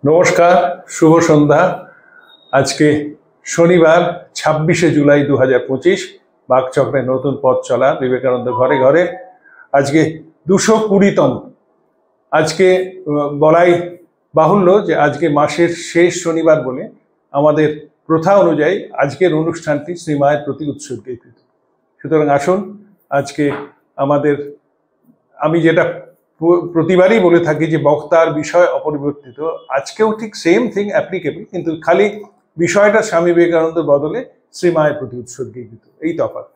নমস্কার, শুভ সন্ধ্যা। আজকে শনিবার 26শে জুলাই 2025, বাকচক্রের নতুন পথ চলা বিবেকানন্দ ঘরে ঘরে আজকে 220তম। আজকে বলাই বাহুল্য যে আজকে মাসের শেষ শনিবার বলে আমাদের প্রথা অনুযায়ী আজকের অনুষ্ঠানটি শ্রীমায়ের প্রতি উৎসর্গীকৃত। সুতরাং আসুন আজকে আমাদের, আমি যেটা প্রতিবারই বলে থাকি যে বক্তার বিষয় অপরিবর্তিত, আজকেও ঠিক সেম থিং অ্যাপ্লিকেবল, কিন্তু খালি বিষয়টা স্বামী বিবেকানন্দের বদলে শ্রীমায়ের প্রতি উৎসর্গীকৃত, এই তফাৎ।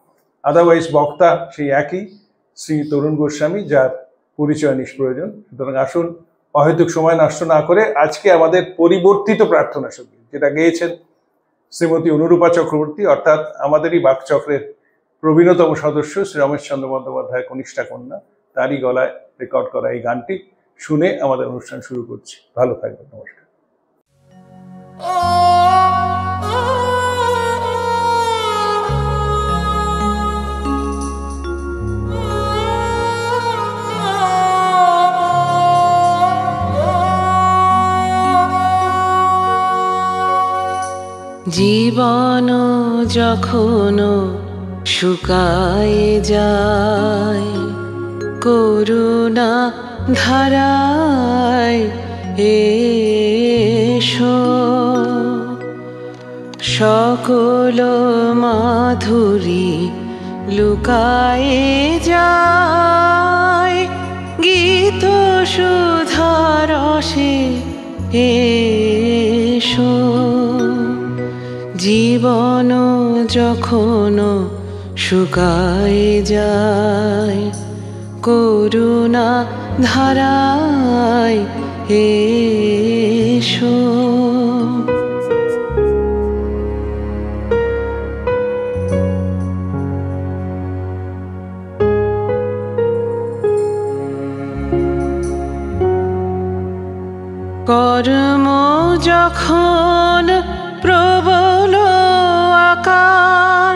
আদারওয়াইজ বক্তা সেই একই, শ্রী তরুণ গোস্বামী, যার পরিচয় নিষ্প্রয়োজন। সুতরাং আসুন অহেতুক সময় নষ্ট না করে আজকে আমাদের পরিবর্তিত প্রার্থনা সঙ্গীত, যেটা গেয়েছেন শ্রীমতী অনুরূপা চক্রবর্তী, অর্থাৎ আমাদেরই বাকচক্রের প্রবীণতম সদস্য শ্রী রমেশচন্দ্র বন্দ্যোপাধ্যায়ের কনিষ্ঠা কন্যা, তারই গলায় রেকর্ড করা এই গানটি শুনে আমাদের অনুষ্ঠান শুরু করছি। ভালো থাকবেন, নমস্কার। জীবন যখন শুকায় যায়, করুণা ধারায় এসো, সকল মাধুরী লুকায় যায়, গীত সুধারসে এসো। জীবন যখন শুকায় যায়, করুণা ধারায় এসো। কর্ম যখন প্রবল আকার,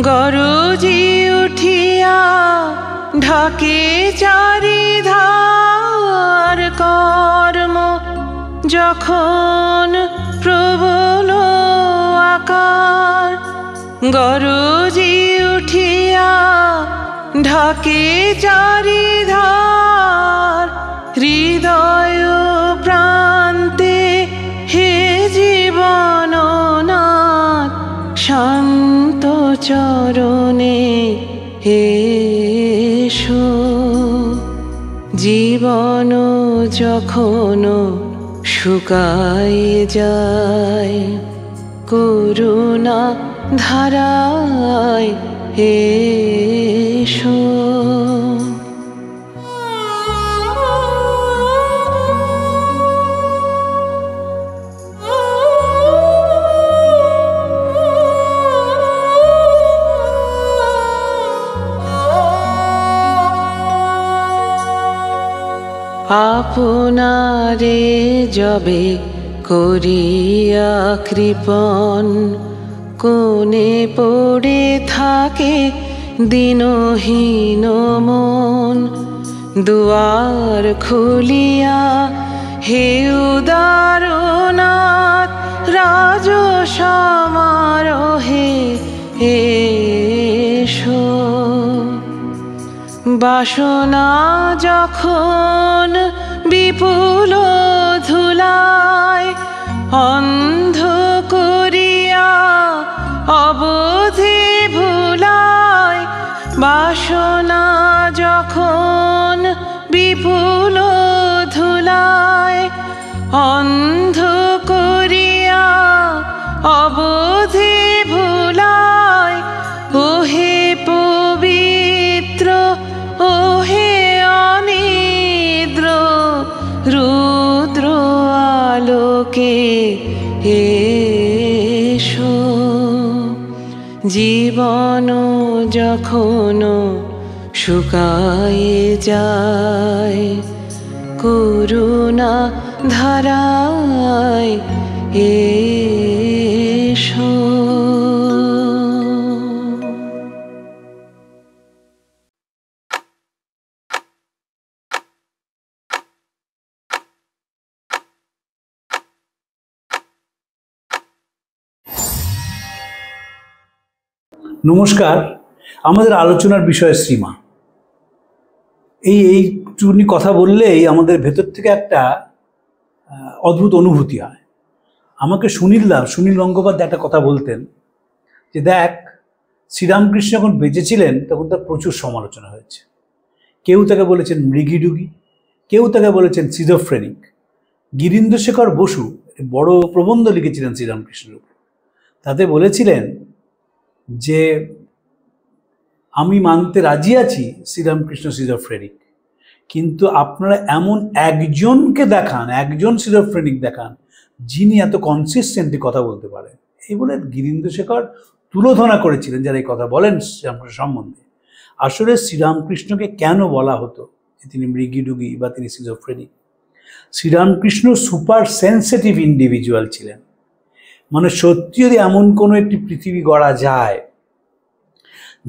গরজি উঠিয়া ঢাকে চারিধার। কর্ম যখন প্রবল আকার, গরজি উঠিয়া ঢাকে চারিধার। হৃদয় প্রান্তে হে জীবননাথ, শান্ত চরণে এসো। জীবন যখন শুকায় যায়, করুণা ধারায় এসো। আপনারে যবে করিয়া কৃপণ, কোণে পড়ে থাকে দিনহীন মন। দুয়ার খুলিয়া হে উদারনাথ, রাজ সমারোহে এসো। বাসনা যখন বিপুল ধুলায় অন্ধ করিয়া অবধি ভুলায়, বাসনা যখন বিপুল ধুলায় অন্ধ করিয়া অবধি ভুলায়। ওহে পবিত্র, ওহে অনিদ্র, রুদ্র আলোকে এসো। জীবন যখন শুকায় যায়, করুণা ধারায় এসো। নমস্কার। আমাদের আলোচনার বিষয় শ্রীমা। এইটুকুনি কথা বললেই আমাদের ভেতর থেকে একটা অদ্ভুত অনুভূতি হয়। আমাকে সুনীল গঙ্গোপাধ্যায় একটা কথা বলতেন যে দেখ, শ্রীরামকৃষ্ণ যখন বেঁচে ছিলেন তখন তার প্রচুর সমালোচনা হয়েছে। কেউ তাকে বলেছেন মৃগীডুগি, কেউ তাকে বলেছেন সিজোফ্রেনিক। গিরীন্দ্রশেখর বসু বড় প্রবন্ধ লিখেছিলেন শ্রীরামকৃষ্ণের উপর। তাতে বলেছিলেন যে আমি মানতে রাজি আছি শ্রীরামকৃষ্ণ সিজোফ্রেনিক, কিন্তু আপনারা এমন একজনকে দেখান, একজন সিজোফ্রেনিক দেখান যিনি এত কনসিস্টেন্টলি কথা বলতে পারেন। এই বলে গিরীন্দ্রশেখর তুলোধনা করেছিলেন যারা এই কথা বলেন শ্রীরামকৃষ্ণ সম্বন্ধে। আসলে শ্রীরামকৃষ্ণকে কেন বলা হতো যে তিনি মৃগীডুগি বা তিনি schizophrenic? Sri Ramakrishna super sensitive individual ছিলেন। মানে সত্যি যদি এমন কোনো একটি পৃথিবী গড়া যায়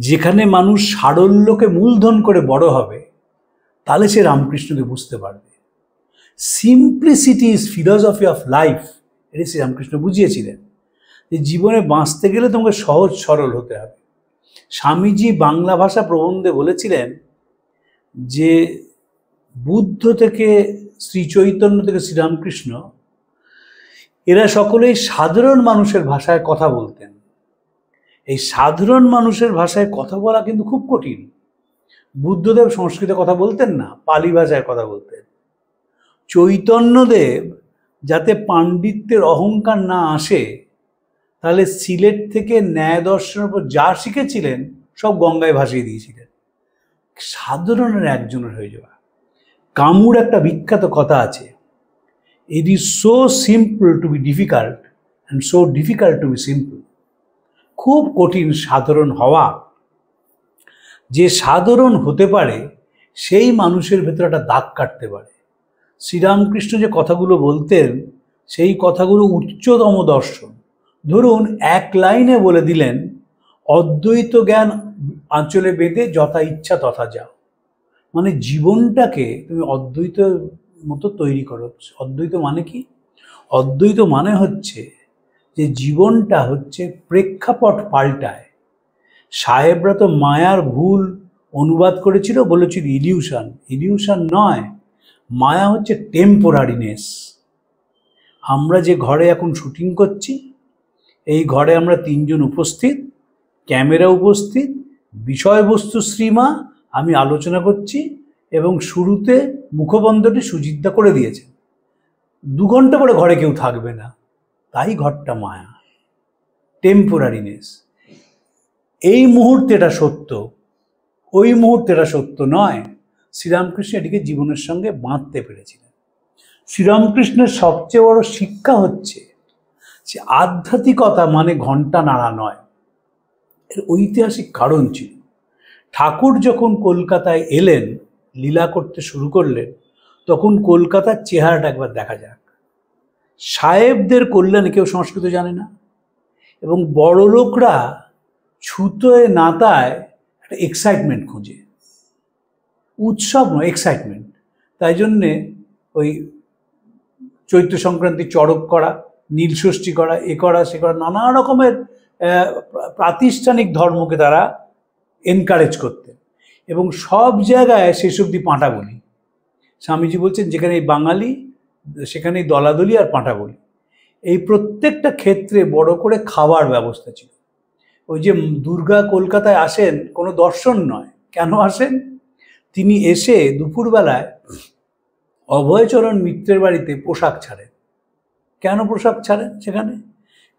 যেখানে মানুষ সারল্যকে মূলধন করে বড় হবে, তাহলে সে রামকৃষ্ণকে বুঝতে পারবে। Simplicity is philosophy of life, এটি শ্রীরামকৃষ্ণ বুঝিয়েছিলেন যে জীবনে বাঁচতে গেলে তোমাকে সহজ সরল হতে হবে। স্বামীজি বাংলা ভাষা প্রবন্ধে বলেছিলেন যে বুদ্ধ থেকে শ্রী চৈতন্য থেকে শ্রীরামকৃষ্ণ এরা সকলেই সাধারণ মানুষের ভাষায় কথা বলতেন। এই সাধারণ মানুষের ভাষায় কথা বলা কিন্তু খুব কঠিন। বুদ্ধদেব সংস্কৃতে কথা বলতেন না, পালি ভাষায় কথা বলতেন। চৈতন্যদেব যাতে পাণ্ডিত্যের অহংকার না আসে, তাহলে সিলেট থেকে ন্যায় দর্শনের উপর যা শিখেছিলেন সব গঙ্গায় ভাসিয়ে দিয়েছিলেন। সাধারণের একজনের হয়ে যাওয়া। কামুর একটা বিখ্যাত কথা আছে, it is so simple to be difficult and so difficult to be simple. খুব কঠিন সাধারণ হওয়া। যে সাধারণ হতে পারে সেই মানুষের ভেতরে একটা দাগ কাটতে পারে। শ্রীরামকৃষ্ণ যে কথাগুলো বলতেন সেই কথাগুলো উচ্চতম দর্শন। ধরুন এক লাইনে বলে দিলেন, অদ্বৈত জ্ঞান আঁচলে বেঁধে যথা ইচ্ছা তথা যাও। মানে জীবনটাকে তুমি অদ্বৈত মতো তৈরি করো। অদ্বৈত মানে কি? অদ্বৈত মানে হচ্ছে যে জীবনটা হচ্ছে প্রেক্ষাপট পাল্টায়। সাহেবরা তো মায়ার ভুল অনুবাদ করেছিল, বলেছিল ইলিউশন। ইলিউশন নয়, মায়া হচ্ছে টেম্পোরারিনেস। আমরা যে ঘরে এখন শুটিং করছি, এই ঘরে আমরা তিনজন উপস্থিত, ক্যামেরা উপস্থিত, বিষয়বস্তু শ্রীমা, আমি আলোচনা করছি, এবং শুরুতে মুখবন্ধটি সুজিতদা করে দিয়েছেন। 2 ঘন্টা পরে ঘরে কেউ থাকবে না, তাই ঘরটা মায়া, টেম্পোরারিনেস। এই মুহূর্তে এটা সত্য, ওই মুহূর্তে এটা সত্য নয়। শ্রীরামকৃষ্ণ এটিকে জীবনের সঙ্গে বাঁধতে পেরেছিলেন। শ্রীরামকৃষ্ণের সবচেয়ে বড় শিক্ষা হচ্ছে যে আধ্যাত্মিকতা মানে ঘণ্টা নাড়া নয়। এর ঐতিহাসিক কারণ ছিল। ঠাকুর যখন কলকাতায় এলেন, লীলা করতে শুরু করলেন, তখন কলকাতার চেহারাটা একবার দেখা যাক। সাহেবদের কল্যাণে কেউ সংস্কৃত জানে না, এবং বড় লোকরা ছুতোয় নাতায় একটা এক্সাইটমেন্ট খোঁজে। উৎসব নয়, এক্সাইটমেন্ট। তাই জন্যে ওই চৈত্র সংক্রান্তি চড়ক করা, নীলষষ্ঠী করা, এ করা সে করা, নানা রকমের প্রাতিষ্ঠানিক ধর্মকে তারা এনকারেজ করতেন। এবং সব জায়গায় শেষ অবধি পাঁঠা বলি। স্বামীজি বলছেন যেখানে বাঙালি সেখানেই দলাদলি আর পাঁঠা বলি। এই প্রত্যেকটা ক্ষেত্রে বড় করে খাবার ব্যবস্থা ছিল। ওই যে দুর্গা কলকাতায় আসেন কোনো দর্শন নয়, কেন আসেন? তিনি এসে দুপুরবেলায় অভয়চরণ মিত্রের বাড়িতে পোশাক ছাড়েন। কেন পোশাক ছাড়েন সেখানে?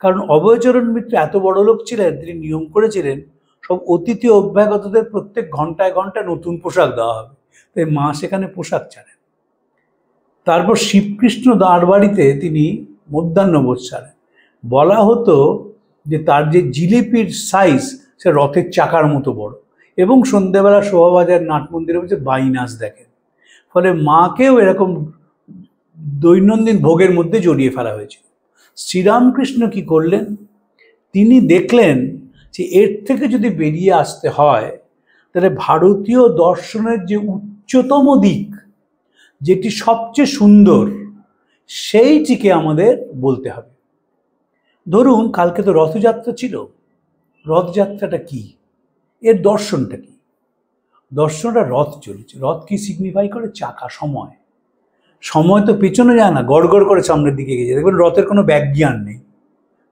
কারণ অভয়চরণ মিত্র এত বড় লোক ছিলেন, তিনি নিয়ম করেছিলেন সব অতিথি অভ্যাগতদের প্রত্যেক ঘন্টায় ঘন্টায় নতুন পোশাক দেওয়া হবে। তাই মা সেখানে পোশাক ছাড়েন। তারপর শিবকৃষ্ণ দাঁড় বাড়িতে তিনি মধ্যাহ্নভোজ ছাড়েন। বলা হতো যে তার যে জিলিপির সাইজ সে রথের চাকার মতো বড়, এবং সন্ধ্যেবেলা শোভাবাজার নাট মন্দিরে বসে বাই নাচ দেখেন। ফলে মাকেও এরকম দৈনন্দিন ভোগের মধ্যে জড়িয়ে ফেলা হয়েছিল। শ্রীরামকৃষ্ণ কি করলেন? তিনি দেখলেন যে এর থেকে যদি বেরিয়ে আসতে হয়, তাহলে ভারতীয় দর্শনের যে উচ্চতম দিক, যেটি সবচেয়ে সুন্দর, সেইটিকে আমাদের বলতে হবে। ধরুন কালকে তো রথযাত্রা ছিল, রথযাত্রাটা কি, এর দর্শনটা কি? দর্শনটা রথ চলেছে। রথ কি সিগনিফাই করে? চাকা, সময়। সময় তো পেছনে যায় না, গড় গড় করে সামনের দিকে এগিয়ে যায়। দেখবেন রথের কোনো ব্যাকজ্ঞান নেই,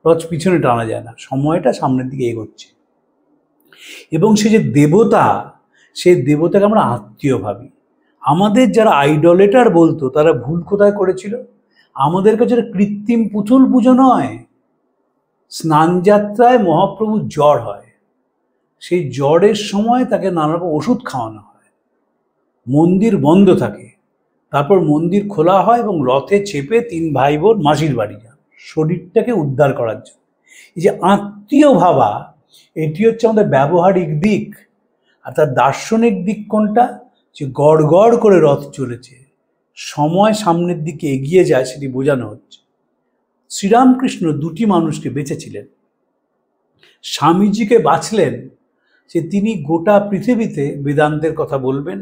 রথ পিছনে টানা যায় না, সময়টা সামনের দিকে এগোচ্ছে। এবং সে যে দেবতা, সেই দেবতাকে আমরা আত্মীয় ভাবি। আমাদের যারা আইডলেটার বলতো তারা ভুল কোথায় করেছিল? আমাদের কাছে কৃত্রিম পুতুল পুজো নয়। স্নানযাত্রায় মহাপ্রভুর জ্বর হয়, সেই জ্বরের সময় তাকে নানা রকম ওষুধ খাওয়ানো হয়, মন্দির বন্ধ থাকে, তারপর মন্দির খোলা হয় এবং রথে চেপে 3 ভাই বোন মাসির বাড়ি যান শরীরটাকে উদ্ধার করার জন্য। এই যে আত্মীয় ভাবা, এটি হচ্ছে আমাদের ব্যবহারিক দিক। আর তার দার্শনিক দিক কোনটা? যে গড় গড় করে রথ চলেছে, সময় সামনের দিকে এগিয়ে যায়, সেটি বোঝানো হচ্ছে। শ্রীরামকৃষ্ণ 2টি মানুষকে বেঁচেছিলেন। স্বামীজিকে বাছলেন যে তিনি গোটা পৃথিবীতে বেদান্তের কথা বলবেন।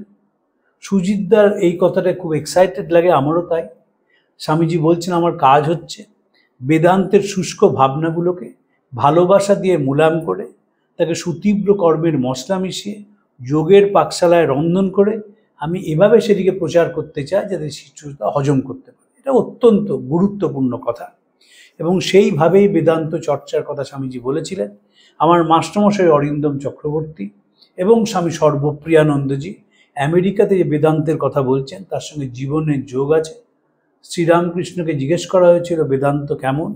সুজিতদার এই কথাটা খুব এক্সাইটেড লাগে, আমারও তাই। স্বামীজি বলছেন আমার কাজ হচ্ছে বেদান্তের শুষ্ক ভাবনাগুলোকে ভালোবাসা দিয়ে মুলায়ম করে, তাকে সুতীব্র কর্মের মশলা মিশিয়ে যোগের পাকশালায় রন্ধন করে আমি এভাবে সেটিকে প্রচার করতে চাই যাতে শিশুরা হজম করতে পারে। এটা অত্যন্ত গুরুত্বপূর্ণ কথা এবং সেইভাবেই বেদান্ত চর্চার কথা স্বামীজি বলেছিলেন। আমার মাস্টারমশাই অরিন্দম চক্রবর্তী এবং স্বামী সর্বপ্রিয়ানন্দজি আমেরিকাতে যে বেদান্তের কথা বলছেন তার সঙ্গে জীবনের যোগ আছে। শ্রীরামকৃষ্ণকে জিজ্ঞেস করা হয়েছিল বেদান্ত কেমন,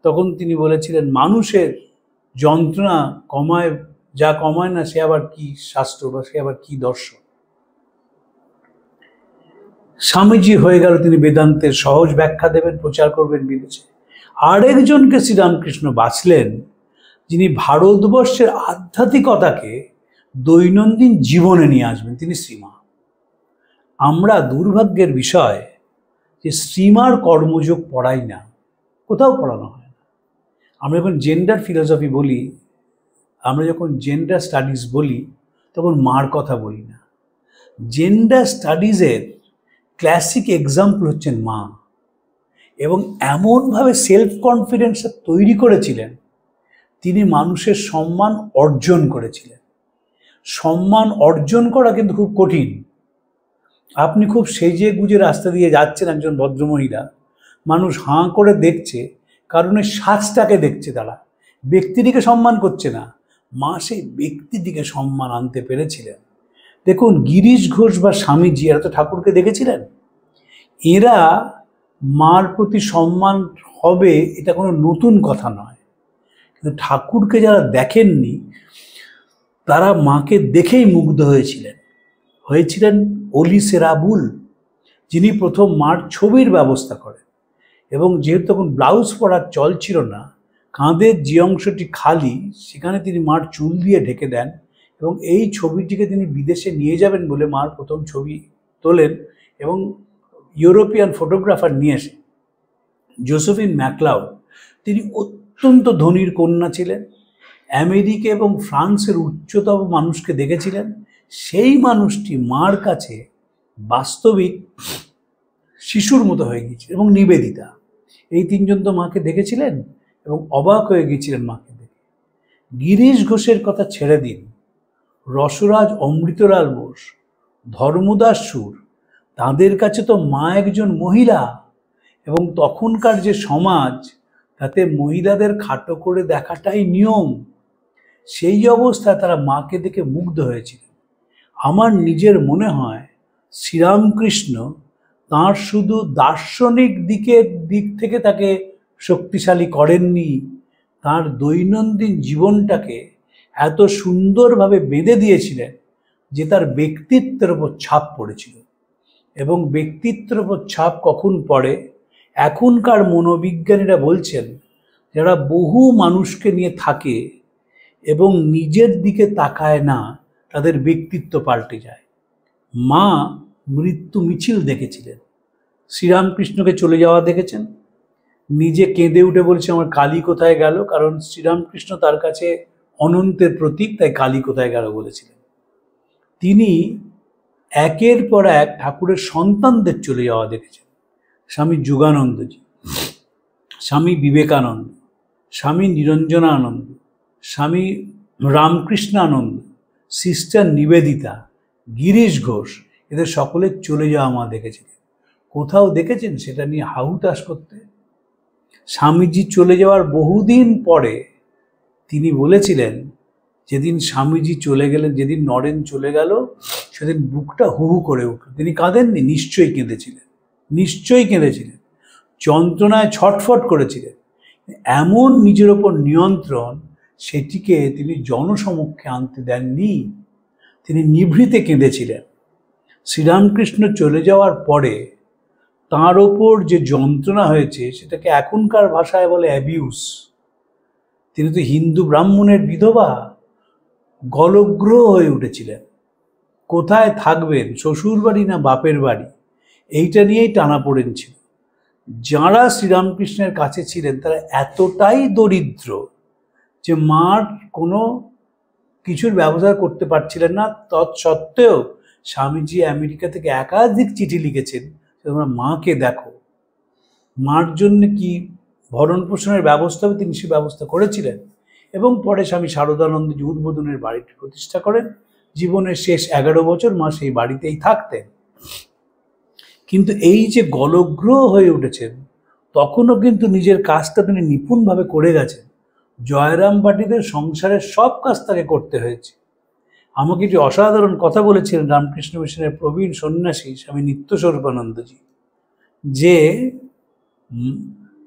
তখন তিনি বলেছিলেন মানুষের যন্ত্রণা কমায়, যা কমায় না সে আবার কি শাস্ত্র বা সে আবার কি দর্শন। স্বামীজি হয়ে গেল তিনি বেদান্তের সহজ ব্যাখ্যা দেবেন, প্রচার করবেন বিদেশে। আরেকজনকে শ্রীরামকৃষ্ণ বাছলেন যিনি ভারতবর্ষের আধ্যাত্মিকতাকে দৈনন্দিন জীবনে নিয়ে আসবেন, তিনি শ্রীমা। আমরা দুর্ভাগ্যের বিষয় যে শ্রীমার কর্মযোগ পড়াই না, কোথাও পড়ানো হয় না। আমরা যখন জেন্ডার ফিলসফি বলি, আমরা যখন জেন্ডার স্টাডিজ বলি, তখন মার কথা বলি না। জেন্ডার স্টাডিজের ক্লাসিক এক্সাম্পল হচ্ছেন মা, এবং এমনভাবে সেলফ কনফিডেন্স তৈরি করেছিলেন, তিনি মানুষের সম্মান অর্জন করেছিলেন। সম্মান অর্জন করা কিন্তু খুব কঠিন। আপনি খুব সেজে গুজে রাস্তা দিয়ে যাচ্ছেন, একজন ভদ্রমহিলা, মানুষ হাঁ করে দেখছে, কারণ এই সাজটাকে দেখছে, তারা ব্যক্তিটিকে সম্মান করছে না। মা সেই ব্যক্তিটিকে সম্মান আনতে পেরেছিলেন। দেখুন গিরিশ ঘোষ বা স্বামীজি, এরা তো ঠাকুরকে দেখেছিলেন। এরা মার প্রতি সম্মান হবে এটা কোনো নতুন কথা নয়, কিন্তু ঠাকুরকে যারা দেখেননি তারা মাকে দেখেই মুগ্ধ হয়েছিলেন অলি সেরাবুল, যিনি প্রথম মার ছবির ব্যবস্থা করেন। এবং যেহেতু তখন ব্লাউজ পরার চল ছিল না, কাঁধের যে অংশটি খালি সেখানে তিনি মার চুল দিয়ে ঢেকে দেন এবং এই ছবিটিকে তিনি বিদেশে নিয়ে যাবেন বলে মার প্রথম ছবি তোলেন। এবং ইউরোপিয়ান ফটোগ্রাফার নিয়ে এসে জোসেফিন ম্যাকলাউড, তিনি অত্যন্ত ধনীর কন্যা ছিলেন, আমেরিকা এবং ফ্রান্সের উচ্চতম মানুষকে দেখেছিলেন। সেই মানুষটি মার কাছে বাস্তবিক শিশুর মতো হয়ে গিয়েছিল। এবং নিবেদিতা, এই 3 জন তো মাকে দেখেছিলেন এবং অবাক হয়ে গিয়েছিলেন মাকে দেখে। গিরিশ ঘোষের কথা ছেড়ে দিন, রসরাজ অমৃতলাল বোস, ধর্মদাস সুর, তাদের কাছে তো মা একজন মহিলা। এবং তখনকার যে সমাজ, তাতে মহিলাদের খাটো করে দেখাটাই নিয়ম। সেই অবস্থায় তারা মাকে দেখে মুগ্ধ হয়েছিলেন। আমার নিজের মনে হয় শ্রীরামকৃষ্ণ তাঁর শুধু দার্শনিক দিক থেকে তাকে শক্তিশালী করেননি, তাঁর দৈনন্দিন জীবনটাকে এত সুন্দরভাবে বেঁধে দিয়েছিলেন যে তার ব্যক্তিত্বের ওপর ছাপ পড়েছিল। এবং ব্যক্তিত্বের ওপর ছাপ কখন পড়ে? এখনকার মনোবিজ্ঞানীরা বলছেন যারা বহু মানুষকে নিয়ে থাকে এবং নিজের দিকে তাকায় না, তাদের ব্যক্তিত্ব পাল্টে যায়। মা মৃত্যু মিছিল দেখেছিলেন, শ্রীরামকৃষ্ণকে চলে যাওয়া দেখেছেন, নিজে কেঁদে উঠে বলছে আমার কালী কোথায় গেল, কারণ শ্রীরামকৃষ্ণ তার কাছে অনন্তের প্রতীক, তাই কালী কোথায় গেল বলেছিলেন। তিনি একের পর এক ঠাকুরের সন্তানদের চলে যাওয়া দেখেছেন, স্বামী যোগানন্দজি, স্বামী বিবেকানন্দ, স্বামী নিরঞ্জনানন্দ, স্বামী রামকৃষ্ণানন্দ, সিস্টার নিবেদিতা, গিরিশ ঘোষ, এদের সকলে চলে যাওয়া মা দেখেছিলেন। কোথাও দেখেছেন সেটা নিয়ে হাহুতাশ করতে? স্বামীজি চলে যাওয়ার বহুদিন পরে তিনি বলেছিলেন, যেদিন স্বামীজি চলে গেলেন, যেদিন নরেন চলে গেল, সেদিন বুকটা হু হু করে উঠল। তিনি কাঁদেননি? নিশ্চয়ই কেঁদেছিলেন, নিশ্চয়ই কেঁদেছিলেন, যন্ত্রণায় ছটফট করেছিলেন। এমন নিজের ওপর নিয়ন্ত্রণ, সেটিকে তিনি জনসমক্ষে আনতে দেননি। তিনি নিভৃতে কেঁদেছিলেন। শ্রীরামকৃষ্ণ চলে যাওয়ার পরে তাঁর ওপর যে যন্ত্রণা হয়েছে, সেটাকে এখনকার ভাষায় বলে অ্যাবিউস। তিনি তো হিন্দু ব্রাহ্মণের বিধবা, গলগ্রহ হয়ে উঠেছিলেন। কোথায় থাকবেন, শ্বশুর বাড়ি না বাপের বাড়ি, এইটা নিয়েই টানাপোড়েন ছিল। যাঁরা শ্রীরামকৃষ্ণের কাছে ছিলেন তারা এতটাই দরিদ্র যে মার কোনো কিছুর ব্যবস্থা করতে পারছিলেন না। তৎসত্ত্বেও স্বামীজি আমেরিকা থেকে একাধিক চিঠি লিখেছেন, তোমরা মাকে দেখো, মার জন্য কি ভরণ পোষণের ব্যবস্থা হবে তিনি সে ব্যবস্থা করেছিলেন। এবং পরে স্বামী শারদানন্দজি উদ্বোধনের বাড়িটি প্রতিষ্ঠা করেন। জীবনের শেষ 11 বছর মা সেই বাড়িতেই থাকতেন। কিন্তু এই যে গলগ্রহ হয়ে উঠেছেন, তখনও কিন্তু নিজের কাজটা তিনি নিপুণভাবে করে গেছেন। জয়রাম বাটিদের সংসারের সব কাজ তাকে করতে হয়েছে। আমাকে একটি অসাধারণ কথা বলেছিলেন রামকৃষ্ণ মিশনের প্রবীণ সন্ন্যাসী স্বামী নিত্যস্বরূপানন্দজি, যে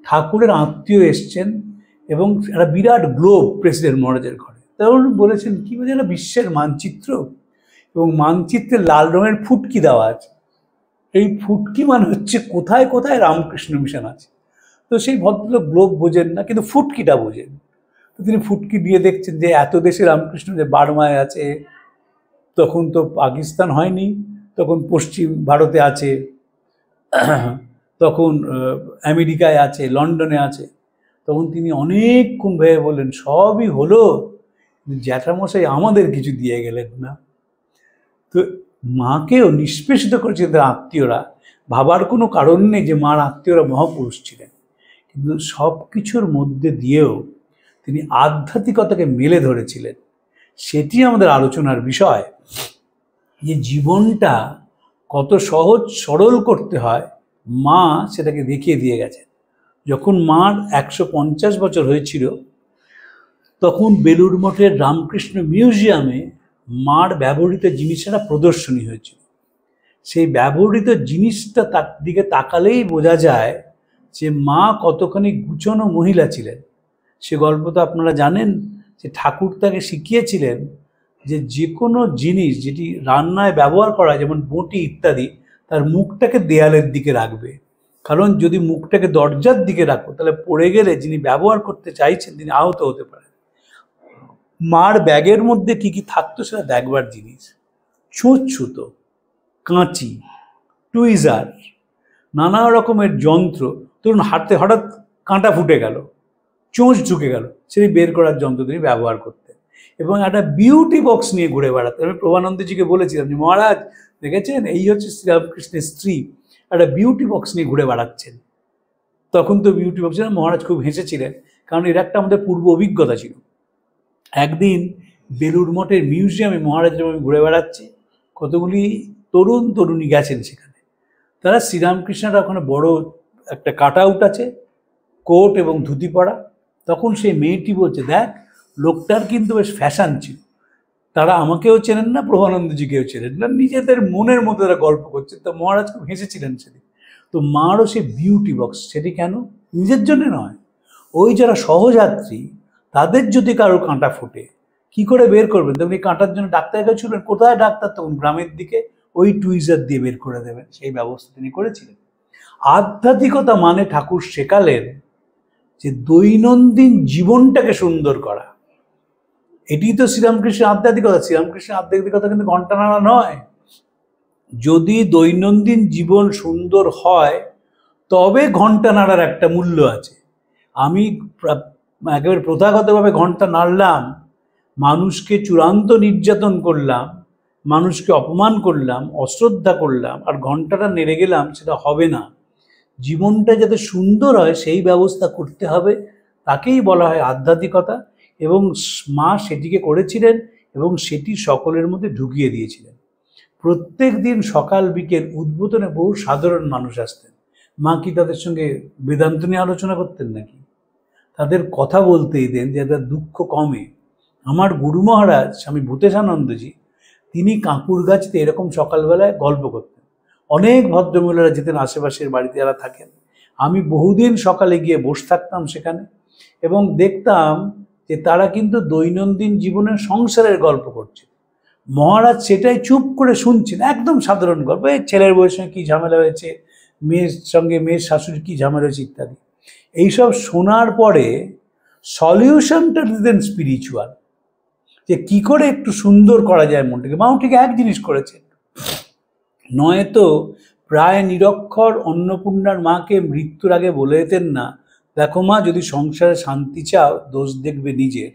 ঠাকুরের আত্মীয় এসছেন এবং একটা বিরাট গ্লোব প্রেসিডেন্ট মহারাজের ঘরে। তখন বলেছেন কি বলছে, একটা বিশ্বের মানচিত্র, এবং মানচিত্রে লাল রঙের ফুটকি দেওয়া আছে। এই ফুটকি মানে হচ্ছে কোথায় কোথায় রামকৃষ্ণ মিশন আছে। তো সেই ভদ্রলোক গ্লোব বোঝেন না, কিন্তু ফুটকিটা বোঝেন। তো তিনি ফুটকি দিয়ে দেখছেন যে এত দেশে রামকৃষ্ণ, যে বার্মায় আছে, তখন তো পাকিস্তান হয়নি, তখন পশ্চিম ভারতে আছে, তখন আমেরিকায় আছে, লন্ডনে আছে। তখন তিনি অনেকক্ষণ ভেবে বললেন, সবই হলো, জ্যাঠামশাই আমাদের কিছু দিয়ে গেলেন না। তো মাকেও নিষ্পেষিত করেছেন তার আত্মীয়রা। ভাবার কোনো কারণ নেই যে মার আত্মীয়রা মহাপুরুষ ছিলেন, কিন্তু সব কিছুর মধ্যে দিয়েও তিনি আধ্যাত্মিকতাকে মেলে ধরেছিলেন। সেটি আমাদের আলোচনার বিষয়, যে জীবনটা কত সহজ সরল করতে হয় মা সেটাকে দেখিয়ে দিয়ে গেছেন। যখন মার 150 বছর হয়েছিল, তখন বেলুড় মঠের রামকৃষ্ণ মিউজিয়ামে মার ব্যবহৃত জিনিসেরা প্রদর্শনী হয়েছিল। সেই ব্যবহৃত জিনিসটা তার দিকে তাকালেই বোঝা যায় যে মা কতখানি গুছানো মহিলা ছিলেন। সে গল্প তো আপনারা জানেন, যে ঠাকুর তাকে শিখিয়েছিলেন যে যে কোনো জিনিস যেটি রান্নায় ব্যবহার করা, যেমন বঁটি ইত্যাদি, তার মুখটাকে দেয়ালের দিকে রাখবে। কারণ যদি মুখটাকে দরজার দিকে রাখো, তাহলে পড়ে গেলে যিনি ব্যবহার করতে চাইছেন তিনি আহত হতে পারেন। মার ব্যাগের মধ্যে কি কি থাকতো সেটা দেখবার জিনিস। ছুঁচ ছুতো, কাঁচি, টুইজার, নানা রকমের যন্ত্র। ধরুন হাতে হঠাৎ কাঁটা ফুটে গেল, চোঁচ ঢুকে গেল, সেটি বের করার যন্ত্র তিনি ব্যবহার করতেন। এবং একটা বিউটি বক্স নিয়ে ঘুরে বেড়াতেন। আমি প্রভানন্দজিকে বলেছিলাম যে মহারাজ দেখেছেন, এই হচ্ছে শ্রীরামকৃষ্ণের স্ত্রী, একটা বিউটি বক্স নিয়ে ঘুরে বেড়াচ্ছেন। তখন তো বিউটি বক্স, মহারাজ খুব হেসেছিলেন, কারণ এর একটা আমাদের পূর্ব অভিজ্ঞতা ছিল। একদিন বেলুড় মঠের মিউজিয়ামে মহারাজ আমি ঘুরে বেড়াচ্ছি, কতগুলি তরুণ তরুণী গেছেন সেখানে। তারা শ্রীরামকৃষ্ণের ওখানে বড় একটা কাট আউট আছে, কোট এবং ধুতি পরা। তখন সেই মেয়েটি বলছে, দেখ লোকটার কিন্তু বেশ ফ্যাশন ছিল। তারা আমাকেও চেনেন না, প্রভানন্দজিকেও চেনেন না, নিজেদের মনের মধ্যে তারা গল্প করছে। তো মহারাজ খুব হেসেছিলেন সেদিন। তো মারও সে বিউটি বক্স, সেটি কেন? নিজের জন্য নয়, ওই যারা সহযাত্রী তাদের যদি কারো কাঁটা ফোটে, কি করে বের করবেন? তখন এই কাঁটার জন্য ডাক্তারের কাছে ছুটবেন। কোথায় ডাক্তার? তখন গ্রামের দিকে, ওই টুইজার দিয়ে বের করে দেবেন। সেই ব্যবস্থা তিনি করেছিলেন। আধ্যাত্মিকতা মানে ঠাকুর শেখালেন যে দৈনন্দিন জীবনটাকে সুন্দর করা। এটি তো শ্রীরামকৃষ্ণের আধ্যাত্মিকতা। শ্রীরামকৃষ্ণের আধ্যাত্মিকতা কিন্তু ঘণ্টা নাড়া নয়। যদি দৈনন্দিন জীবন সুন্দর হয়, তবে ঘণ্টা নাড়ার একটা মূল্য আছে। আমি একেবারে প্রথাগতভাবে ঘণ্টা নাড়লাম, মানুষকে চূড়ান্ত নির্যাতন করলাম, মানুষকে অপমান করলাম, অশ্রদ্ধা করলাম, আর ঘণ্টাটা নেড়ে গেলাম, সেটা হবে না। জীবনটা যাতে সুন্দর হয় সেই ব্যবস্থা করতে হবে। তাকেই বলা হয় আধ্যাত্মিকতা। এবং মা সেটিকে করেছিলেন এবং সেটি সকলের মধ্যে ঢুকিয়ে দিয়েছিলেন। প্রত্যেক দিন সকাল বিকেল উদ্বোধনে বহু সাধারণ মানুষ আসতেন। মা কি তাদের সঙ্গে বেদান্ত নিয়ে আলোচনা করতেন নাকি? তাদের কথা বলতেই দেন যে তাদের দুঃখ কমে। আমার গুরু মহারাজ স্বামী ভূতেশানন্দজি তিনি কাঁকুরগাছিতে এরকম সকালবেলায় গল্প করতেন। অনেক ভদ্রমহিলারা যেতেন আশেপাশের বাড়িতে যারা থাকেন। আমি বহুদিন সকালে গিয়ে বসে থাকতাম সেখানে এবং দেখতাম যে তারা কিন্তু দৈনন্দিন জীবনের সংসারের গল্প করছে। মহারাজ সেটাই চুপ করে শুনছেন, একদম সাধারণ গল্প, এই ছেলের বউয়ের সঙ্গে কী ঝামেলা হয়েছে, মেয়ের সঙ্গে মেয়ের শাশুড়ির কী ঝামেলা হয়েছে ইত্যাদি। এইসব শোনার পরে সলিউশনটা দিতেন স্পিরিচুয়াল, যে কি করে একটু সুন্দর করা যায় মনটাকে। মাও ঠিক এক জিনিস করেছেন, নয়তো প্রায় নিরক্ষর অন্নপূর্ণার মাকে মৃত্যুর আগে বলে যেতেন না, দেখো মা, যদি সংসারে শান্তি চাও দোষ দেখবে নিজের,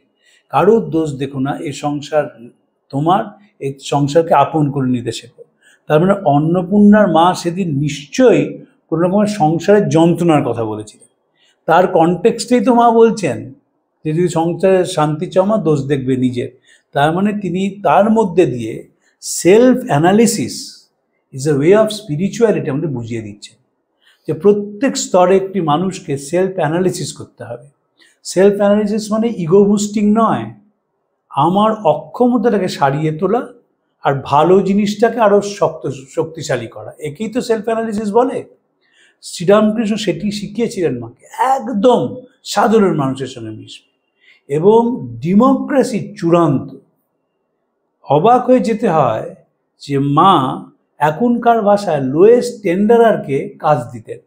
কারোর দোষ দেখো না, এ সংসার তোমার, এই সংসারকে আপন করে নিতে শেখো। তার মানে অন্নপূর্ণার মা সেদিন নিশ্চয়ই কোনো রকমের সংসারের যন্ত্রণার কথা বলেছিলেন। তার কনটেক্সটেই তো মা বলছেন যে যদি সংসারে শান্তি চাও মা দোষ দেখবে নিজের। তার মানে তিনি তার মধ্যে দিয়ে self analysis is a way of spirituality আমাদের বুঝিয়ে দিচ্ছেন, যে প্রত্যেক স্তরে একটি মানুষকে সেলফ অ্যানালিসিস করতে হবে। সেলফ অ্যানালিসিস মানে ইগো বুস্টিং নয়, আমার অক্ষমতাটাকে সারিয়ে তোলা আর ভালো জিনিসটাকে আরও শক্তিশালী করা, একেই তো সেলফ অ্যানালিসিস বলে। শ্রীরামকৃষ্ণ সেটি শিখিয়েছিলেন মাকে, একদম সাধারণ মানুষের সঙ্গে মিশবে। এবং ডেমোক্রেসি চূড়ান্ত। অবাক হয়ে যেতে হয় যে মা এখনকার ভাষায় লোয়েস্ট টেন্ডারারকে কাজ দিতেন।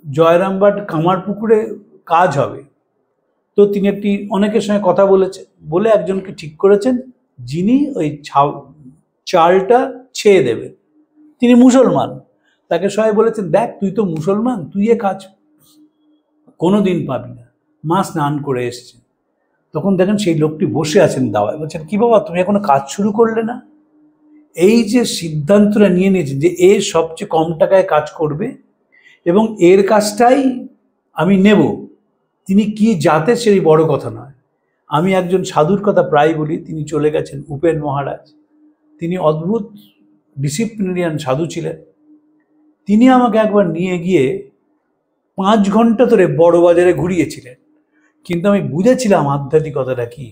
জয়রামবাট কামারপুকুরে কাজ হবে, তো তিনি একটি অনেকের সঙ্গে কথা বলেছেন, বলে একজনকে ঠিক করেছেন যিনি ওই চালটা ছেয়ে দেবেন। তিনি মুসলমান, তাকে সবাই বলেছেন, দেখ তুই তো মুসলমান, তুই এ কাজ কোনো দিন পাবি না। মা স্নান করে এসছেন, তখন দেখেন সেই লোকটি বসে আছেন দাওয়ায়, বলছেন, কি বাবা তুমি এখনো কাজ শুরু করলে না? এই যে সিদ্ধান্তটা নিয়ে নিয়েছেন যে এ সবচেয়ে কম টাকায় কাজ করবে এবং এর কাজটাই আমি নেব, তিনি কি জাতে সেই বড় কথা নয়। আমি একজন সাধুর কথা প্রায় বলি, তিনি চলে গেছেন, উপেন মহারাজ। তিনি অদ্ভুত ডিসিপ্লিনারিয়ান সাধু ছিলেন। তিনি আমাকে একবার নিয়ে গিয়ে 5 ঘন্টা ধরে বড় বাজারে ঘুরিয়েছিলেন, কিন্তু আমি বুঝেছিলাম আধ্যাত্মিকতাটা কি।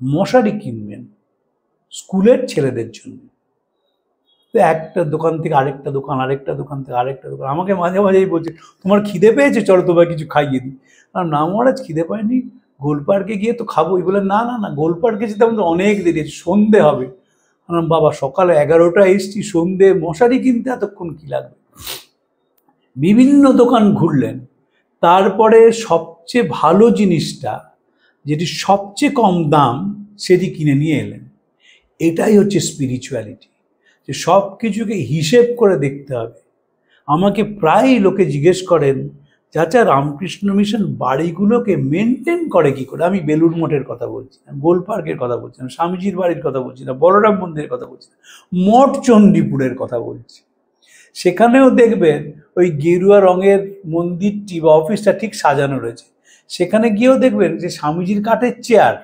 মশারি কিনবেন স্কুলের ছেলেদের জন্য, তো একটা দোকান থেকে আরেকটা দোকান, আরেকটা দোকান থেকে আরেকটা দোকান। আমাকে মাঝে মাঝেই বলছে, তোমার খিদে পেয়েছে, চলো তোমার কিছু খাইয়ে দিই। আর না মহারাজ, খিদে পায়নি, গোলপার্কে গিয়ে তো খাবোই। বলে না না না, গোলপার্কে যেতে আমাদের অনেক দেরি আছে, সন্ধে হবে। বাবা সকালে 11টায় এসছি, সন্ধে মশারি কিনতে এতক্ষণ কি লাগবে? বিভিন্ন দোকান ঘুরলেন, তারপরে সবচেয়ে ভালো জিনিসটা, যেটি সবচেয়ে কম দাম, সেটি কিনে নিয়ে এলেন। এটাই হচ্ছে স্পিরিচুয়ালিটি, যে সব কিছুকে হিসেব করে দেখতে হবে। আমাকে প্রায়ই লোকে জিজ্ঞেস করেন, চাচা রামকৃষ্ণ মিশন বাড়িগুলোকে মেনটেন করে কি করে? আমি বেলুড় মঠের কথা বলছি না, গোলপার্কের কথা বলছি না, স্বামীজির বাড়ির কথা বলছি না, বলরাম মন্দিরের কথা বলছি না, মঠ চণ্ডীপুরের কথা বলছি। সেখানেও দেখবেন ওই গেরুয়া রঙের মন্দিরটি বা অফিসটা ঠিক সাজানো রয়েছে। সেখানে গিয়েও দেখবেন যে স্বামীজির কাঠের চেয়ার,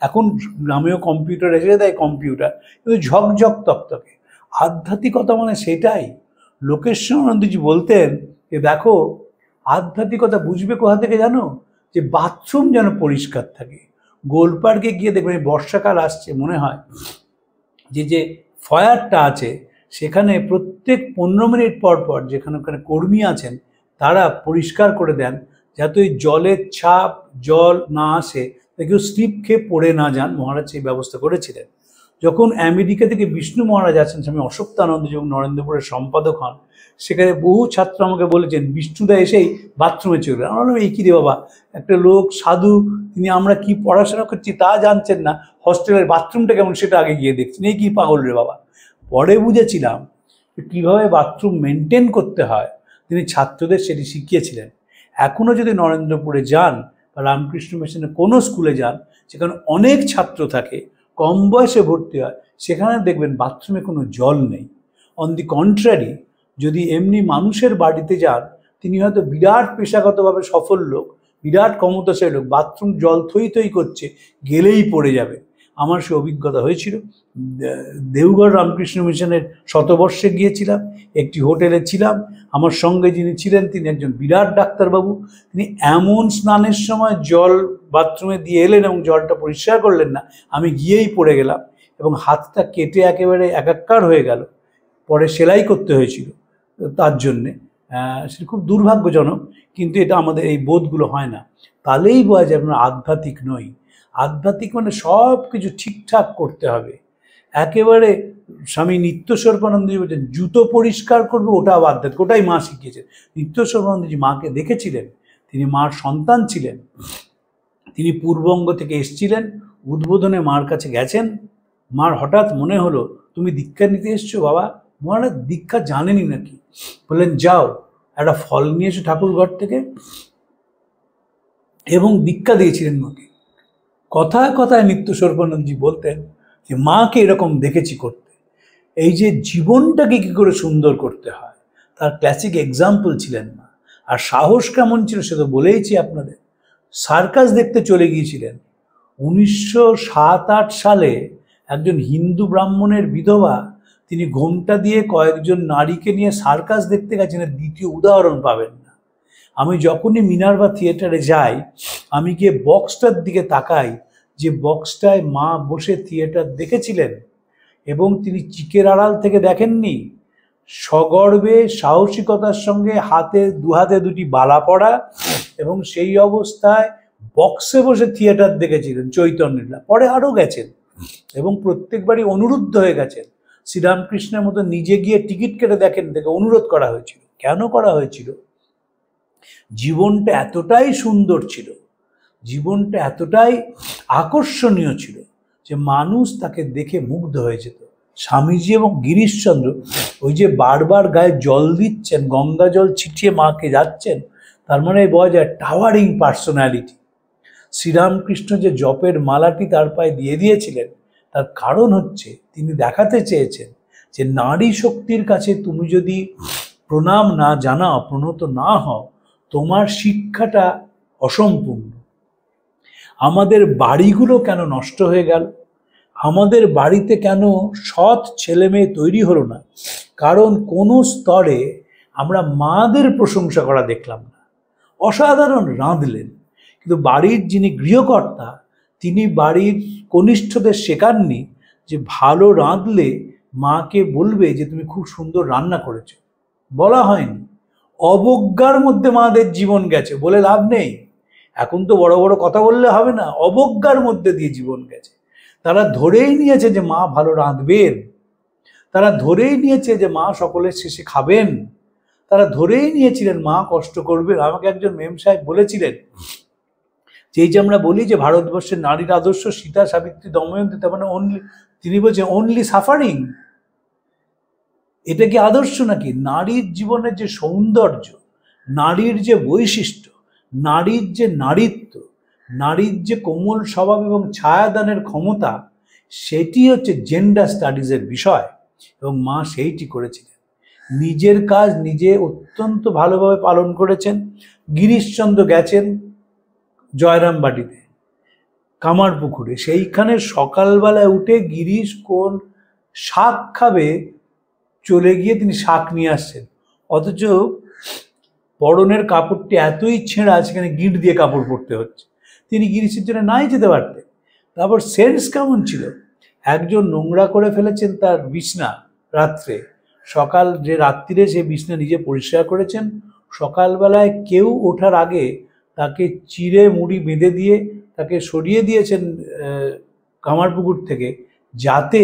এখন গ্রামেও কম্পিউটার এসে দেয়, কম্পিউটার, কিন্তু ঝকঝক তকতকে। আধ্যাত্মিকতা মানে সেটাই। লোকেশ্বরানন্দজি বলতেন যে দেখো, আধ্যাত্মিকতা বুঝবে কোথা থেকে জানো? যে বাথরুম যেন পরিষ্কার থাকে। গোলপার্কে গিয়ে দেখবেন বর্ষাকাল আসছে, মনে হয় যে ফয়ারটা আছে সেখানে প্রত্যেক 15 মিনিট পর পর যেখানে ওখানে কর্মী আছেন তারা পরিষ্কার করে দেন, যাতে ওই জলের ছাপ, জল না আসে, কেউ স্লিপ খেয়ে পড়ে না যান। মহারাজ সেই ব্যবস্থা করেছিলেন। যখন আমেরিকা থেকে বিষ্ণু মহারাজ আছেন, স্বামী অশোক্তানন্দ যখন নরেন্দ্রপুরের সম্পাদক হন, সেখানে বহু ছাত্র আমাকে বলেছেন বিষ্ণুদা এসেই বাথরুমে চলে গেলেন। আমরা বললাম, এই কী রে বাবা, একটা লোক সাধু, তিনি আমরা কি পড়াশোনা করছি তা জানছেন না, হস্টেলের বাথরুমটা কেমন সেটা আগে গিয়ে দেখছেন, এই কী পাগল রে বাবা। পরে বুঝেছিলাম কীভাবে বাথরুম মেনটেন করতে হয়, তিনি ছাত্রদের সেটি শিখিয়েছিলেন। এখনও যদি নরেন্দ্রপুরে যান বা রামকৃষ্ণ মিশনের কোনো স্কুলে যান, সেখানে অনেক ছাত্র থাকে, কম বয়সে ভর্তি হয়, সেখানে দেখবেন বাথরুমে কোনো জল নেই। অন দি কন্ট্রারি, যদি এমনি মানুষের বাড়িতে যান, তিনি হয়তো বিরাট পেশাগতভাবে সফল লোক, বিরাট ক্ষমতাশালী লোক, বাথরুম জল থই থই করছে, গেলেই পড়ে যাবে। আমার সে অভিজ্ঞতা হয়েছিল। দেওঘর রামকৃষ্ণ মিশনের শতবর্ষে গিয়েছিলাম, একটি হোটেলে ছিলাম, আমার সঙ্গে যিনি ছিলেন তিনি একজন বিরাট ডাক্তারবাবু। তিনি এমন স্নানের সময় জল বাথরুমে দিয়ে এলেন এবং জলটা পরিষ্কার করলেন না, আমি গিয়েই পড়ে গেলাম এবং হাতটা কেটে একেবারে একাকার হয়ে গেল। পরে সেলাই করতে হয়েছিল তার জন্যে। সেটা খুব দুর্ভাগ্যজনক, কিন্তু এটা আমাদের এই বোধগুলো হয় না। তাহলেই বোঝা যায় আমরা আধ্যাত্মিক নই। আধ্যাত্মিক মানে সব কিছু ঠিকঠাক করতে হবে একেবারে। স্বামী নিত্যস্বরূপানন্দজি বলছেন জুতো পরিষ্কার করবে, ওটা আধ্যাত্মিক, ওটাই মা শিখিয়েছেন। নিত্যস্বরূপানন্দজি মাকে দেখেছিলেন, তিনি মার সন্তান ছিলেন। তিনি পূর্ববঙ্গ থেকে এসেছিলেন, উদ্বোধনে মার কাছে গেছেন। মার হঠাৎ মনে হলো তুমি দীক্ষা নিতে এসছো বাবা। মনে দীক্ষা জানেনি নাকি? বললেন যাও একটা ফল নিয়ে এসো ঠাকুর ঘর থেকে, এবং দীক্ষা দিয়েছিলেন মাকে। কথায় কথায় নিত্যস্বরূপানন্দজি বলতেন যে মাকে এরকম দেখেছি করতে। এই যে জীবনটাকে কী করে সুন্দর করতে হয় তার ক্লাসিক এক্সাম্পল ছিলেন মা। আর সাহস কেমন ছিল সে তো বলেইছি আপনাদের। সার্কাস দেখতে চলে গিয়েছিলেন 1907-8 সালে। একজন হিন্দু ব্রাহ্মণের বিধবা, তিনি ঘোমটা দিয়ে কয়েকজন নারীকে নিয়ে সার্কাস দেখতে গেছেন। দ্বিতীয় উদাহরণ পাবেন না। আমি যখনই মিনার্ভা থিয়েটারে যাই, আমি গিয়ে বক্সটার দিকে তাকাই, যে বক্সটায় মা বসে থিয়েটার দেখেছিলেন, এবং তিনি চিকের আড়াল থেকে দেখেননি, সগর্বে সাহসিকতার সঙ্গে দু হাতে দুটি বালা পড়া, এবং সেই অবস্থায় বক্সে বসে থিয়েটার দেখেছিলেন চৈতন্যরা। পরে আরও গেছেন এবং প্রত্যেকবারই অনুরুদ্ধ হয়ে গেছেন। শ্রীরামকৃষ্ণের মতো নিজে গিয়ে টিকিট কেটে দেখেন, দেখে অনুরোধ করা হয়েছিল। কেন করা হয়েছিল? জীবনটা এতটাই সুন্দর ছিল, জীবনটা এতটাই আকর্ষণীয় ছিল যে মানুষ তাকে দেখে মুগ্ধ হয়ে যেত। স্বামীজি এবং গিরিশচন্দ্র ওই যে বারবার গায়ে জল দিচ্ছেন, গঙ্গা জল ছিটিয়ে মাকে যাচ্ছেন, তার মানে বোঝা যায় টাওয়ারিং পার্সোনালিটি। শ্রীরামকৃষ্ণ যে জপের মালাটি তার পায়ে দিয়ে দিয়েছিলেন, তার কারণ হচ্ছে তিনি দেখাতে চেয়েছেন যে নারী শক্তির কাছে তুমি যদি প্রণাম না জানাও, প্রণত না হও, তোমার শিক্ষাটা অসম্পূর্ণ। আমাদের বাড়িগুলো কেন নষ্ট হয়ে গেল? আমাদের বাড়িতে কেন সৎ ছেলে মেয়ে তৈরি হলো না? কারণ কোনো স্তরে আমরা মাদের প্রশংসা করা দেখলাম না। অসাধারণ রাঁধলেন, কিন্তু বাড়ির যিনি গৃহকর্তা তিনি বাড়ির কনিষ্ঠদের শেখাননি যে ভালো রাঁধলে মাকে বলবে যে তুমি খুব সুন্দর রান্না করেছো, বলা হয়নি। অবজ্ঞার মধ্যে মাদের জীবন গেছে, বলে লাভ নেই। এখন তো বড় বড় কথা বললে হবে না, অবজ্ঞার মধ্যে দিয়ে জীবন গেছে। তারা ধরেই নিয়েছে যে মা ভালো রাঁধবেন, তারা ধরেই নিয়েছে যে মা সকলের শেষে খাবেন, তারা ধরেই নিয়েছিলেন মা কষ্ট করবেন। আমাকে একজন মেম সাহেব বলেছিলেন যে এই যে আমরা বলি যে ভারতবর্ষের নারীর আদর্শ সীতা, সাবিত্রী, দময়ন্তী, তার মানে তিনি বলছেন অনলি সাফারিং। এটা কি আদর্শ নাকি? নারীর জীবনের যে সৌন্দর্য, নারীর যে বৈশিষ্ট্য, নারীর যে নারীত্ব, নারীর যে কোমল স্বভাব এবং ছায়াদানের ক্ষমতা, সেটি হচ্ছে জেন্ডার স্টাডিজের বিষয়, এবং মা সেইটি করেছিলেন। নিজের কাজ নিজে অত্যন্ত ভালোভাবে পালন করেছেন। গিরিশচন্দ্র গেছেন জয়রামবাটিতে, কামারপুকুরে, সেইখানে সকালবেলায় উঠে গিরিশ কোন শাক খাবে চলে গিয়ে তিনি শাক নিয়ে আসছেন, অথচ পরনের কাপড়টি এতই ছেঁড়া সেখানে গিঁট দিয়ে কাপড় পরতে হচ্ছে। তিনি গিরিশের জন্য নাই যেতে পারতেন। তারপর সেন্স কেমন ছিল, একজন নোংরা করে ফেলেছেন তার বিছনা রাত্রে, সকাল যে রাত্রিরে সে বিছনা নিজে পরিষ্কার করেছেন, সকালবেলায় কেউ ওঠার আগে তাকে চিড়ে মুড়ি বেঁধে দিয়ে তাকে সরিয়ে দিয়েছেন কামারপুকুর থেকে, যাতে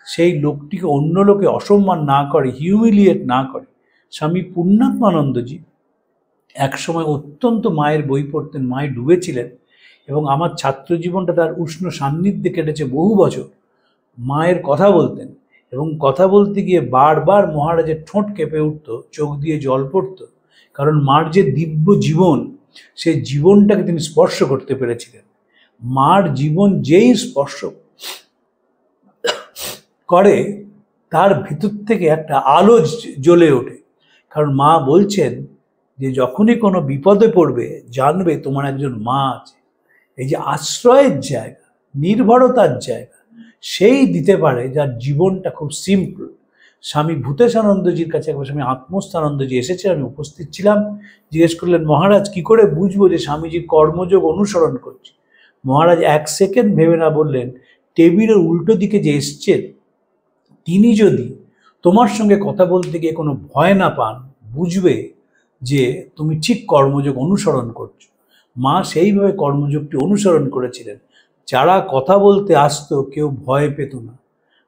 সেই লোকটিকে অন্য লোকে অসম্মান না করে, হিউমিলিয়েট না করে। স্বামী পূর্ণাত্মানন্দজি একসময় অত্যন্ত মায়ের বই পড়তেন, মায়ে ডুবেছিলেন, এবং আমার ছাত্র জীবনটা তার উষ্ণ সান্নিধ্যে কেটেছে বহু বছর। মায়ের কথা বলতেন, এবং কথা বলতে গিয়ে বারবার মহারাজের ঠোঁট কেঁপে উঠত, চোখ দিয়ে জল পড়ত, কারণ মার যে দিব্য জীবন, সেই জীবনটাকে তিনি স্পর্শ করতে পেরেছিলেন। মার জীবন যেই স্পর্শ করে তার ভিতর থেকে একটা আলো জ্বলে ওঠে। কারণ মা বলছেন যে যখনই কোনো বিপদে পড়বে জানবে তোমার একজন মা আছে। এই যে আশ্রয়ের জায়গা, নির্ভরতার জায়গা, সেই দিতে পারে যার জীবনটা খুব সিম্পল। স্বামী ভূতেশানন্দজির কাছে একবার স্বামী আত্মস্থানন্দজি এসেছে, আমি উপস্থিত ছিলাম। জিজ্ঞেস করলেন, মহারাজ কি করে বুঝবো যে স্বামীজির কর্মযোগ অনুসরণ করছি? মহারাজ 1 সেকেন্ড ভেবে না বললেন, টেবিলের উল্টো দিকে যে এসছেন তিনি যদি তোমার সঙ্গে কথা বলতে গিয়ে কোনো ভয় না পান, বুঝবে যে তুমি ঠিক কর্মযোগ অনুসরণ করছো। মা সেইভাবে কর্মযোগটি অনুসরণ করেছিলেন। যারা কথা বলতে আসতো কেউ ভয় পেত না,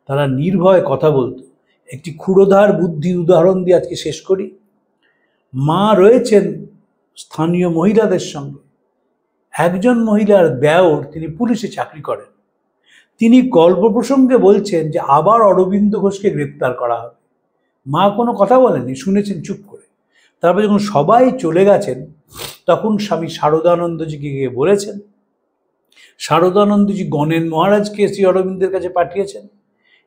তারা নির্ভয়ে কথা বলতো। একটি ক্ষুরোধার বুদ্ধির উদাহরণ দিয়ে আজকে শেষ করি। মা রয়েছেন স্থানীয় মহিলাদের সঙ্গে। একজন মহিলার দেওর, তিনি পুলিশে চাকরি করেন। তিনি গল্প প্রসঙ্গে বলছেন যে আবার অরবিন্দ ঘোষকে গ্রেপ্তার করা হবে। মা কোনো কথা বলেনি, শুনেছেন চুপ করে। তারপর যখন সবাই চলে গেছেন তখন স্বামী শারদানন্দজিকে গিয়ে বলেছেন। শারদানন্দজি গণেন মহারাজকে শ্রী অরবিন্দের কাছে পাঠিয়েছেন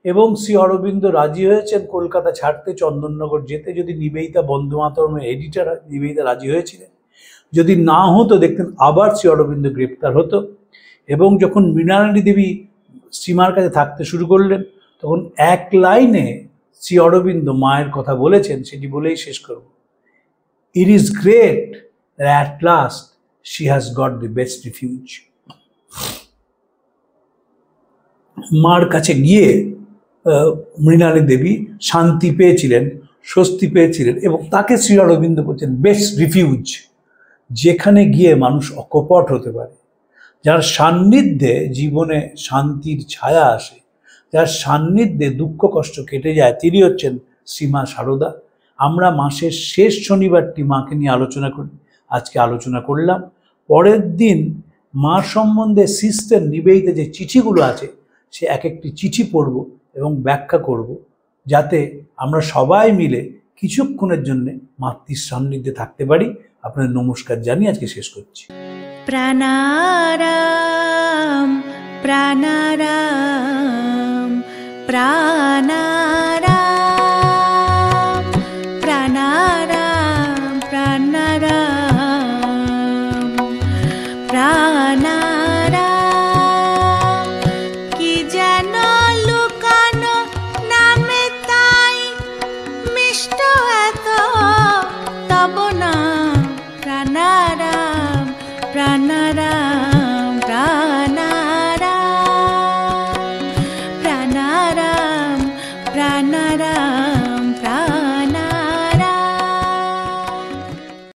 এবং শ্রী অরবিন্দ রাজি হয়েছেন কলকাতা ছাড়তে, চন্দননগর যেতে। যদি নিবেদিতা বন্দে মাতরমের এডিটর হয়, নিবেদিতা রাজি হয়েছিলেন। যদি না হতো দেখতেন আবার শ্রী অরবিন্দ গ্রেপ্তার হতো। এবং যখন মৃণালিনী দেবী সীমার কাছে থাকতে শুরু করলেন তখন এক লাইনে শ্রী অরবিন্দ মায়ের কথা বলেছেন, সেটি বলেই শেষ করব। It is great that at last she has got the best refuse. মার কাছে গিয়ে মৃণালিনী দেবী শান্তি পেয়েছিলেন, স্বস্তি পেয়েছিলেন এবং তাকে শ্রী অরবিন্দ বলছেন বেস্ট রিফিউজ, যেখানে গিয়ে মানুষ অকপট হতে পারে, যার সান্নিধ্যে জীবনে শান্তির ছায়া আসে, যার সান্নিধ্যে দুঃখ কষ্ট কেটে যায়, তিনি হচ্ছেন শ্রীমা শারদা। আমরা মাসের শেষ শনিবারটি মাকে নিয়ে আলোচনা করি, আজকে আলোচনা করলাম। পরের দিন মা সম্বন্ধে সিস্টার নিবেদিতা যে চিঠিগুলো আছে সে এক একটি চিঠি পড়ব এবং ব্যাখ্যা করব, যাতে আমরা সবাই মিলে কিছুক্ষণের জন্য মাতৃর সান্নিধ্যে থাকতে পারি। আপনাদের নমস্কার জানিয়ে আজকে শেষ করছি। প্রাণারাম প্রাণারাম প্রাণারাম প্রাণারাম প্রাণারাম প্রাণারাম। কি যেন লুকানো নামে তাই মিষ্ট এত তব নাম। প্রাণারাম প্রাণারাম প্রাণারাম প্রাণারাম প্রাণারাম প্রাণ।